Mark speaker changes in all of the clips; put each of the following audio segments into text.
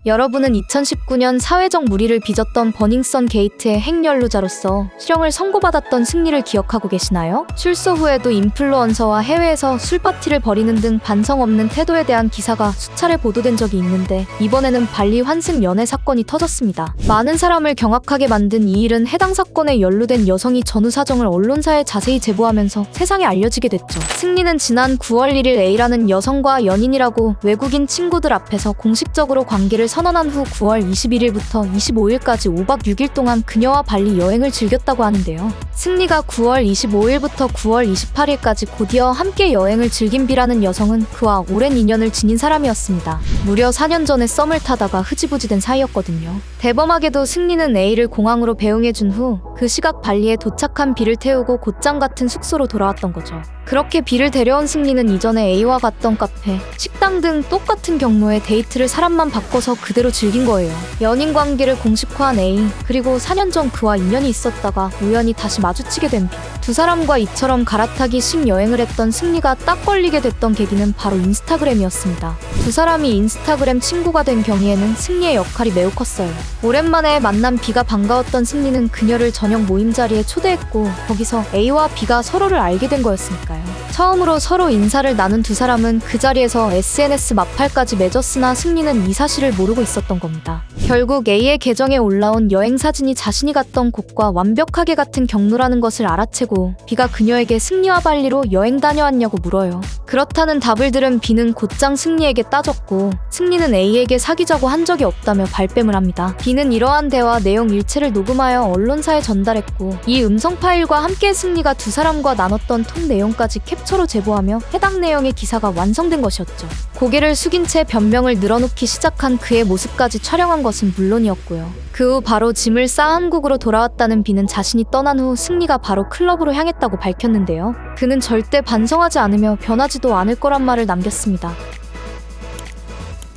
Speaker 1: 여러분은 2019년 사회적 물의를 빚었던 버닝썬 게이트의 핵연루자로서 실형을 선고받았던 승리를 기억하고 계시나요? 출소 후에도 인플루언서와 해외에서 술파티를 벌이는 등 반성 없는 태도에 대한 기사가 수차례 보도된 적이 있는데 이번에는 발리 환승 연애 사건이 터졌습니다. 많은 사람을 경악하게 만든 이 일은 해당 사건에 연루된 여성이 전후 사정을 언론사에 자세히 제보하면서 세상에 알려지게 됐죠. 승리는 지난 9월 1일 A라는 여성과 연인이라고 외국인 친구들 앞에서 공식적으로 관계를 선언한 후 9월 21일부터 25일까지 5박 6일 동안 그녀와 발리 여행을 즐겼다고 하는데요. 승리가 9월 25일부터 9월 28일까지 곧이어 함께 여행을 즐긴 B라는 여성은 그와 오랜 인연을 지닌 사람이었습니다. 무려 4년 전에 썸을 타다가 흐지부지 된 사이였거든요. 대범하게도 승리는 A를 공항으로 배웅해준 후 그 시각 발리에 도착한 B를 태우고 곧장 같은 숙소로 돌아왔던 거죠. 그렇게 B를 데려온 승리는 이전에 A와 갔던 카페, 식당 등 똑같은 경로의 데이트를 사람만 바꿔서 그대로 즐긴 거예요. 연인 관계를 공식화한 A, 그리고 4년 전 그와 인연이 있었다가 우연히 다시 마주치게 된 B. 두 사람과 이처럼 갈아타기 식 여행을 했던 승리가 딱 걸리게 됐던 계기는 바로 인스타그램이었습니다. 두 사람이 인스타그램 친구가 된 경위에는 승리의 역할이 매우 컸어요. 오랜만에 만난 B가 반가웠던 승리는 그녀를 저녁 모임 자리에 초대했고 거기서 A와 B가 서로를 알게 된 거였으니까요. 처음으로 서로 인사를 나눈 두 사람은 그 자리에서 SNS 마팔까지 맺었으나 승리는 이 사실을 모르고 있었던 겁니다. 결국 A의 계정에 올라온 여행 사진이 자신이 갔던 곳과 완벽하게 같은 경로라는 것을 알아채고 B가 그녀에게 승리와 발리로 여행 다녀왔냐고 물어요. 그렇다는 답을 들은 B는 곧장 승리에게 따졌고 승리는 A에게 사귀자고 한 적이 없다며 발뺌을 합니다. B는 이러한 대화 내용 일체를 녹음하여 언론사에 전달했고 이 음성 파일과 함께 승리가 두 사람과 나눴던 톡 내용까지 캡처로 제보하며 해당 내용의 기사가 완성된 것이었죠. 고개를 숙인 채 변명을 늘어놓기 시작한 그의 모습까지 촬영한 것은 물론이었고요. 그 후 바로 짐을 싸 한국으로 돌아왔다는 B는 자신이 떠난 후 승리가 바로 클럽으로 향했다고 밝혔는데요. 그는 절대 반성하지 않으며 변하지도 않을 거란 말을 남겼습니다.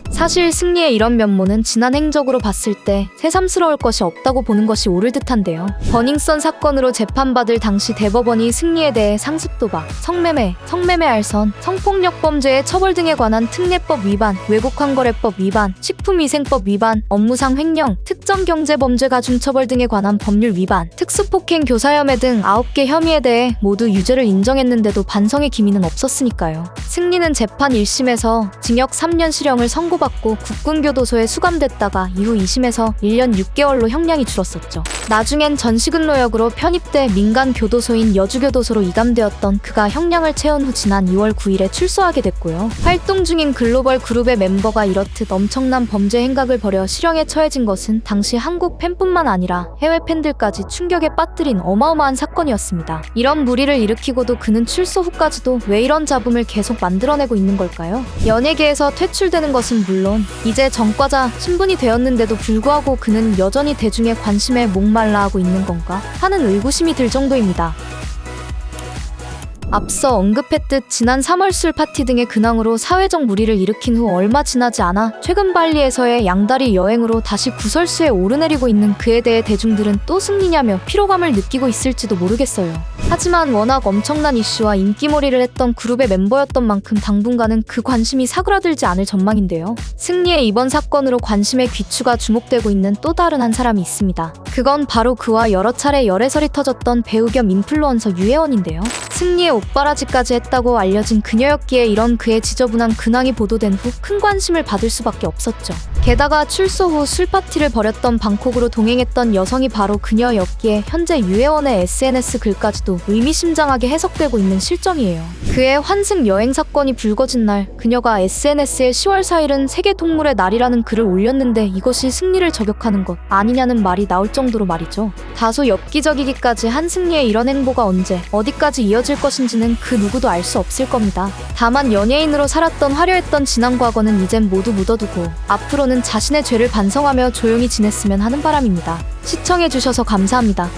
Speaker 1: 사실 승리의 이런 면모는 지난 행적으로 봤을 때 새삼스러울 것이 없다고 보는 것이 옳을 듯한데요. 버닝썬 사건으로 재판받을 당시 대법원이 승리에 대해 상습도박, 성매매, 성매매알선, 성폭력 범죄의 처벌 등에 관한 특례법 위반, 외국환거래법 위반, 식품위생법 위반, 업무상 횡령, 특정경제범죄 가중처벌 등에 관한 법률 위반, 특수폭행 교사혐의 등 9개 혐의에 대해 모두 유죄를 인정했는데도 반성의 기미는 없었으니까요. 승리는 재판 1심에서 징역 3년 실형을 선고받고 국군교도소에 수감됐다가 이후 2심에서 1년 6개월로 형량이 줄었었죠. 나중엔 전시근로역으로 편입돼 민간 교도소인 여주교도소로 이감되었던 그가 형량을 채운 후 지난 2월 9일에 출소하게 됐고요. 활동 중인 글로벌 그룹의 멤버가 이렇듯 엄청난 범죄 행각을 벌여 실형에 처해진 것은 당시 한국 팬뿐만 아니라 해외 팬들까지 충격에 빠뜨린 어마어마한 사건이었습니다. 이런 무리를 일으키고도 그는 출소 후까지도 왜 이런 잡음을 계속 만들어내고 있는 걸까요? 연예계에서 퇴출되는 것은 물론 이제 전과자 신분이 되었는데도 불구하고 그는 여전히 대중의 관심에 목말라 하고 있는 건가 하는 의구심이 들 정도입니다. 앞서 언급했듯 지난 3월 술 파티 등의 근황으로 사회적 물의를 일으킨 후 얼마 지나지 않아 최근 발리에서의 양다리 여행으로 다시 구설수에 오르내리고 있는 그에 대해 대중들은 또 승리냐며 피로감을 느끼고 있을지도 모르겠어요. 하지만 워낙 엄청난 이슈와 인기몰이를 했던 그룹의 멤버였던 만큼 당분간은 그 관심이 사그라들지 않을 전망인데요. 승리의 이번 사건으로 관심의 귀추가 주목되고 있는 또 다른 한 사람이 있습니다. 그건 바로 그와 여러 차례 열애설이 터졌던 배우 겸 인플루언서 유혜원인데요. 승리의 옷바라지까지 했다고 알려진 그녀였기에 이런 그의 지저분한 근황이 보도된 후 큰 관심을 받을 수밖에 없었죠. 게다가 출소 후 술파티를 벌였던 방콕으로 동행했던 여성이 바로 그녀였기에 현재 유혜원의 SNS 글까지도 의미심장하게 해석되고 있는 실정이에요. 그의 환승 여행 사건이 불거진 날 그녀가 SNS에 10월 4일은 세계동물의 날이라는 글을 올렸는데 이것이 승리를 저격하는 것 아니냐는 말이 나올 정도로 말이죠. 다소 엽기적이기까지 한 승리의 이런 행보가 언제 어디까지 이어질 것인지는 그 누구도 알 수 없을 겁니다. 다만 연예인으로 살았던 화려했던 지난 과거는 이젠 모두 묻어두고 앞으로는 자신의 죄를 반성하며 조용히 지냈으면 하는 바람입니다. 시청해주셔서 감사합니다.